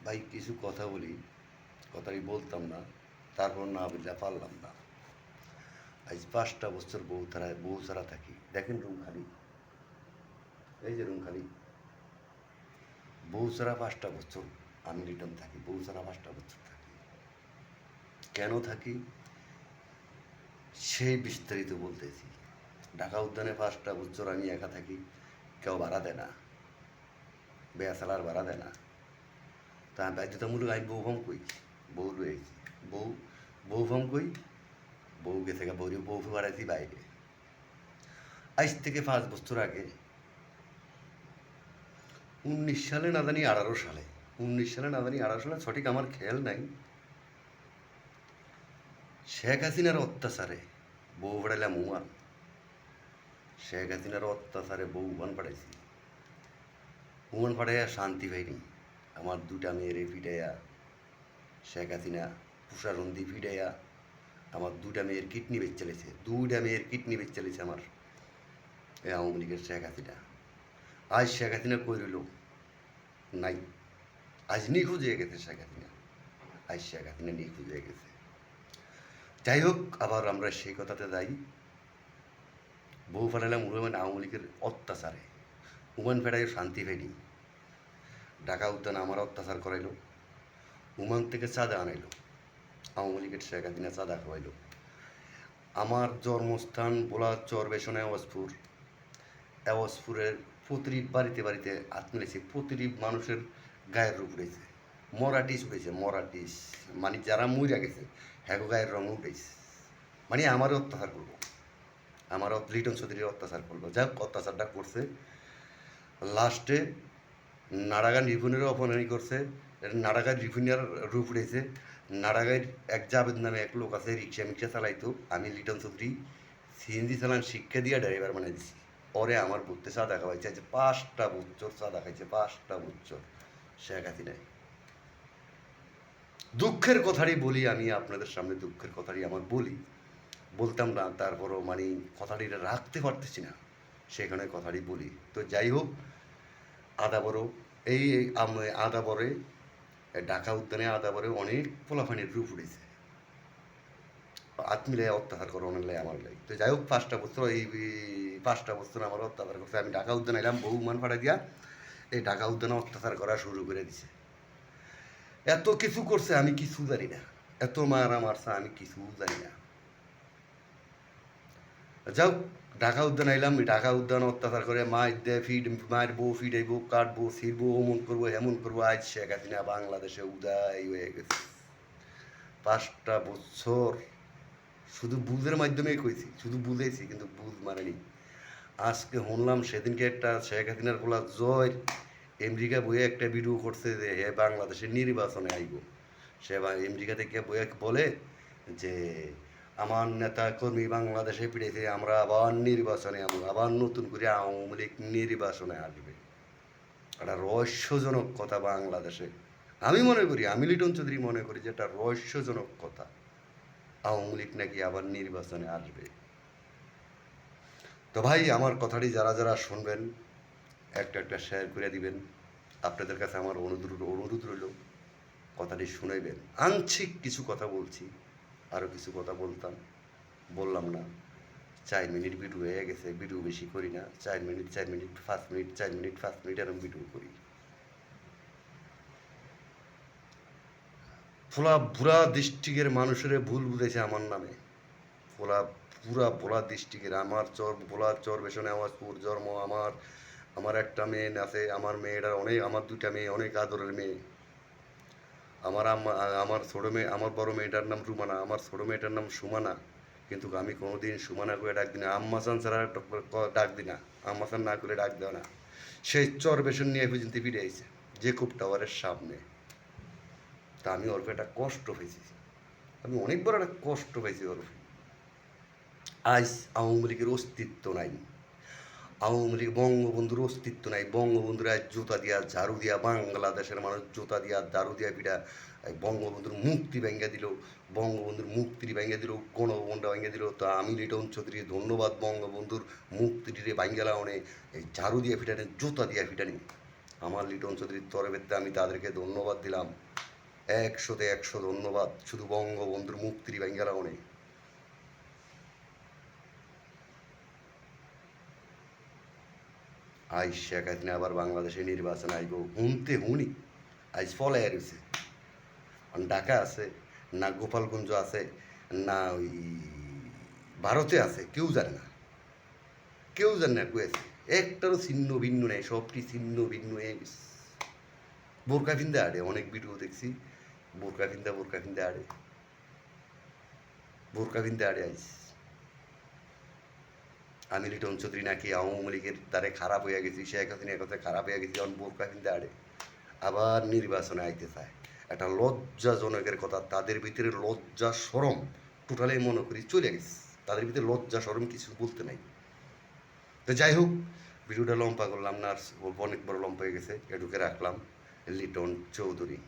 ভাই কিছু কথা বলি, কথাই বলতাম না, তারপর না বললে পারলাম না। আজ 5টা বছর বউ ছাড়া থাকি। দেখেন রুম খালি, এই যে রুম খালি। বউ ছাড়া 5টা বছর আমি রিটার্ন থাকি, বউ ছাড়া 5টা বছর থাকি। কেন থাকি সেই বিস্তারিত বলতেছি। ঢাকা উদ্যানে 5টা বছর আমি একা থাকি, কেউ ভাড়া দেয় না, বেয়াসালার ভাড়া দেয় না। তা বাধ্যতামূলক আমি বউ ভাম কই, বউ লয়েছি, বউ বউ ভাম কই, বউ গেছে বউ বাড়াইছি বাইরে। আজ থেকে 5 বছর আগে 19 সালে না জানি 18 সালে, 19 সালে না জানি 18 সালে, সঠিক আমার খেয়াল নাই। শেখ হাসিনার অত্যাচারে বউ পাঠাইলাম উমান। শেখ হাসিনার অত্যাচারে বউ উমান পাঠাইছি। উমান পাঠাইয়া শান্তি পাইনি। আমার 2টা মেয়েরে ফিটাইয়া শেখ হাসিনা প্রশাসন ফিটাইয়া আমার 2টা মেয়ের কিডনি বেচ চালিয়েছে। 2টা মেয়ের কিডনি বেচ চালিয়েছে আমার এই আওয়ামী লীগের শেখ হাসিনা। আজ শেখ হাসিনা কই রইল নাই। আজ নিখোঁজ হয়ে গেছে শেখ হাসিনা। আজ শেখ হাসিনা নিখোঁজ হয়ে গেছে। যাই হোক, আবার আমরা সেই কথাতে যাই। বউ ফেরাইলাম উমান আওয়ামী লীগের অত্যাচারে। উমান ফেরাই শান্তি পাইনি। ঢাকা উদ্যানে আমার অত্যাচার করাইল। উমান থেকে চাঁদা আনাইল। আওয়ামী লীগের শেখ হাসিনা চাঁদা খাওয়াইল। আমার জন্মস্থান বোলার চরবেশনে আওয়াজপুরের প্রতিটি বাড়িতে বাড়িতে হাত মিলেছে। প্রতিটি মানুষের গায়ের রূপ উঠেছে, মরাটিস উঠেছে। মরাটিস মানে যারা মইরা গেছে হ্যাঁ গায়ের রং উঠেছে। মানে আমারও অত্যাচার করবো, আমারও লিটন চৌধুরীর অত্যাচার করবো। যাই হোক, অত্যাচারটা করছে। লাস্টে নাড়াগা রিফুনেরও অপমানি করছে। নাড়াগার রিফুনিয়ার রূপ উঠেছে। নাড়াগাঁয়ের এক জাবেদ নামে এক লোক আছে, রিক্সা মিক্সা চালাইতো। আমি লিটন চৌধুরী সিএনজি চালান শিক্ষা দিয়ে ড্রাইভার বানাই দিছি। পরে আমার বুঝতে চাঁদা খাওয়াইছে। আজ 5টা বছর চাঁদা খাইছে, 5টা বছর শেখ হাসিনায়। দুঃখের কথারই বলি আমি আপনাদের সামনে, দুঃখের কথারই আমার বলতাম না, তারপরও মানে কথাটি রাখতে পারতেছি না, সেখানে কথাটি বলি। তো যাই হোক, আদাবরও এই আদাবরে ঢাকা উদ্যানে আদাবরে অনেক পোলাপানির রূপ উঠেছে। হাত মিলে অত্যাচার করে অনেক লাই আমার লাই। তো যাই হোক, 5টা বছর এই 5টা বছর আমার অত্যাচার করছে। আমি ঢাকা উদ্যানে এলাম, বহু মান ফাটা দিয়া এই ঢাকা উদ্যানে অত্যাচার করা শুরু করে দিছে। এত কিছু করছে আমি কিছু জানি না, এত মারা মারছে আমি কিছু জানি না। যাও, ঢাকা উদ্যান আইলাম, ঢাকা উদ্যান অত্যাচার করে মায়ের দে ফিড, মায়ের বউ ফিডাইব, কাটবো, ছিড়বো, অমন করবো, হেমন করবো। আজ শেখ হাসিনা বাংলাদেশে উদয় হয়ে গেছে। 5টা বছর শুধু বুঝের মাধ্যমেই কইছি, শুধু বুঝেছি, কিন্তু বুঝ মারেনি। আজকে শুনলাম সেদিনকে একটা শেখ হাসিনার বলা জয় আমেরিকা বইয়ে একটা ভিডিও করছে যে হে বাংলাদেশের নির্বাচনে আইব। সে আমেরিকা থেকে বইয়ে বলে যে আমার নেতা কর্মী বাংলাদেশে পিড়েছে, আমরা আবার নির্বাচনে, আবার নতুন করে আওয়ামী লীগ নির্বাচনে আসবে। একটা রহস্যজনক কথা বাংলাদেশে। আমি মনে করি, আমি লিটন চৌধুরী মনে করি যে একটা রহস্যজনক কথা, আওয়ামী লীগ নাকি আবার নির্বাচনে আসবে। তো ভাই, আমার কথাটি যারা যারা শুনবেন একটা একটা শেয়ার করে দিবেন। আপনাদের কাছে আমার অনুরোধ রইল, কথাটি শুনাইবেন। আংশিক কিছু কথা বলছি, আরও কিছু কথা বললাম না। 4 মিনিট ভিডিও হয়ে গেছে, ভিডিও বেশি করি না। 4 minute 4 minute 5 minute 4 minute 5 minute এরকম ভিডিও করি। ভোলা ডিস্ট্রিক্টের মানুষের ভুল বুঝেছে আমার নামে। ভোলা ডিস্ট্রিক্টের আমার ভোলা চর বেশনে আওয়াজপুর জন্ম আমার। আমার একটা মেয়ে আছে, আমার মেয়েটার অনেক, আমার 2টা মেয়ে অনেক আদরের মেয়ে। আমার ছোটো মেয়ে, আমার বড় মেয়েটার নাম রুমানা, আমার ছোটো মেয়েটার নাম সুমানা। কিন্তু আমি কোনোদিন সুমানা করে ডাক দিই না, আম্মাসান ছাড়া ডাক দিই না, আম্মাসান না করে ডাক দেয় না। সেই চর বেশন নিয়ে পর্যন্ত ফিরে আইছে জেকুব টাওয়ারের সামনে। তা আমি ওর একটা কষ্ট পেয়েছি, আমি অনেক বড় একটা কষ্ট পেয়েছি ওর। আজ আওয়ামী লীগের অস্তিত্ব নাই, আওয়ামী লীগ বঙ্গবন্ধুর অস্তিত্ব নাই। বঙ্গবন্ধুরা জুতা দিয়া ঝাড়ু দিয়া, বাংলাদেশের মানুষ জুতা দিয়া ঝাড়ু দিয়া পিঠা বঙ্গবন্ধুর মুক্তি ভেঙে দিল, বঙ্গবন্ধুর মুক্তিটি ভেঙে দিল, গণভবনটা ভেঙে দিল। তা আমি লিটন চৌধুরী ধন্যবাদ বঙ্গবন্ধুর মুক্তিটিরে ভাঙ্গেলা অনেক এই ঝাড়ু দিয়ে ফিটানি, জুতা দিয়া ফিটানি। আমার লিটন চৌধুরীর তরফেতে আমি তাদেরকে ধন্যবাদ দিলাম, 100তে 100 ধন্যবাদ। শুধু বঙ্গবন্ধুর মুক্তির ব্যাঙ্গারা অনেক আজ শেখ হাসিনা আবার বাংলাদেশে নির্বাচন আইব হুনতে হুনি আজ ফলে রয়েছে। ঢাকা আছে না গোপালগঞ্জ আছে না ওই ভারতে আছে, কেউ জানে না, কেউ জানে না কয়েছে, একটারও ছিন্ন ভিন্ন নেই, সবটি ছিন্ন ভিন্ন হয়ে গেছে। বোরকা ফিন্দে আড়ে, অনেক ভিডিও দেখছি বোরকা ফিন্দে আড়ে, বোরকা ফিন্দে আড়ে আইস। আমি লিটন চৌধুরী নাকি আওয়ামী লীগের দ্বারে খারাপ হয়ে গেছি, শেখ হাসিনার কথা খারাপ হয়ে গেছি, যখন বোরকা ফিন্দে আড়ে আবার নির্বাচনে আইতে চায়। একটা লজ্জাজনকের কথা, তাদের ভিতরে লজ্জা সরম টোটালি মনে করি চলে গেছে, তাদের ভিতরে লজ্জা সরম কিছু বলতে নাই। তো যাই হোক, ভিডিওটা লম্বা করলাম না, আর অনেক বড় লম্বা হয়ে গেছে, এটুকে রাখলাম। লিটন চৌধুরী।